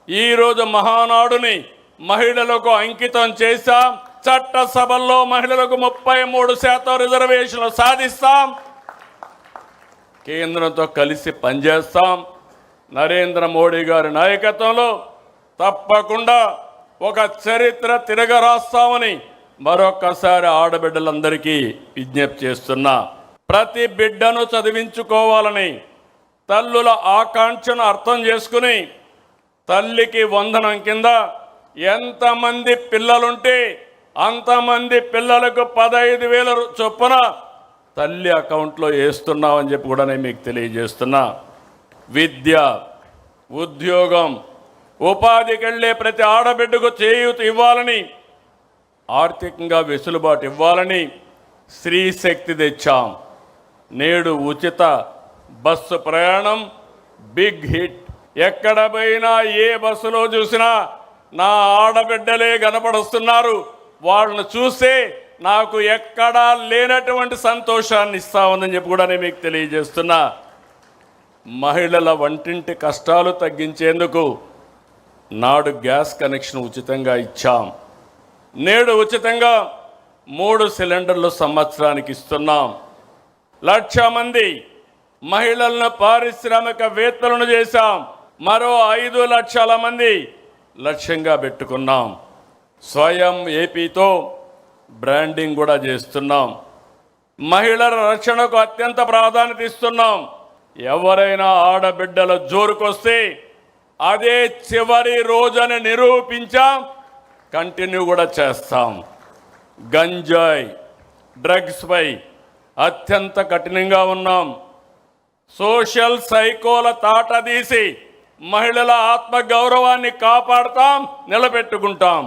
ఈరోజు మహానాడుని మహిళలకు అంకితం చేశాం. చట్టసభల్లో మహిళలకు 33% రిజర్వేషన్లు సాధిస్తాం. కేంద్రంతో కలిసి పనిచేస్తాం. నరేంద్ర మోడీ గారి నాయకత్వంలో తప్పకుండా ఒక చరిత్ర తిరగరాస్తామని మరొక్కసారి ఆడబిడ్డలందరికీ విజ్ఞప్తి చేస్తున్నా. ప్రతి బిడ్డను చదివించుకోవాలని తల్లుల ఆకాంక్షను అర్థం చేసుకుని తల్లికి వందనం కింద ఎంతమంది పిల్లలుంటే అంతమంది పిల్లలకు 15,000 చొప్పున తల్లి అకౌంట్లో వేస్తున్నామని చెప్పి కూడా నేను మీకు తెలియజేస్తున్నా. విద్య, ఉద్యోగం, ఉపాధికి వెళ్ళే ప్రతి ఆడబిడ్డకు చేయూత ఇవ్వాలని, ఆర్థికంగా వెసులుబాటు ఇవ్వాలని స్త్రీ శక్తి తెచ్చాం. నేడు ఉచిత బస్సు ప్రయాణం బిగ్ హిట్. ఎక్కడ పోయినా ఏ బస్సులో చూసినా నా ఆడబిడ్డలే కనపడుస్తున్నారు. వాళ్ళను చూస్తే నాకు ఎక్కడా లేనటువంటి సంతోషాన్ని ఇస్తా ఉందని చెప్పి కూడా నేను మీకు తెలియజేస్తున్నా. మహిళల వంటింటి కష్టాలు తగ్గించేందుకు నాడు గ్యాస్ కనెక్షన్ ఉచితంగా ఇచ్చాం. నేడు ఉచితంగా 3 సిలిండర్లు సంవత్సరానికి ఇస్తున్నాం. 1,00,000 మంది మహిళలను పారిశ్రామికవేత్తలను చేశాం. మరో 5 లక్షల మంది లక్ష్యంగా పెట్టుకున్నాం. స్వయం ఏపీతో బ్రాండింగ్ కూడా చేస్తున్నాం. మహిళల రక్షణకు అత్యంత ప్రాధాన్యత ఇస్తున్నాం. ఎవరైనా ఆడబిడ్డల జోరుకొస్తే అదే చివరి రోజని నిరూపించాం. కంటిన్యూ కూడా చేస్తాం. గంజాయి, డ్రగ్స్పై అత్యంత కఠినంగా ఉన్నాం. సోషల్ సైకోల తాట తీసి మహిళల ఆత్మగౌరవాన్ని కాపాడుతాం, నిలబెట్టుకుంటాం.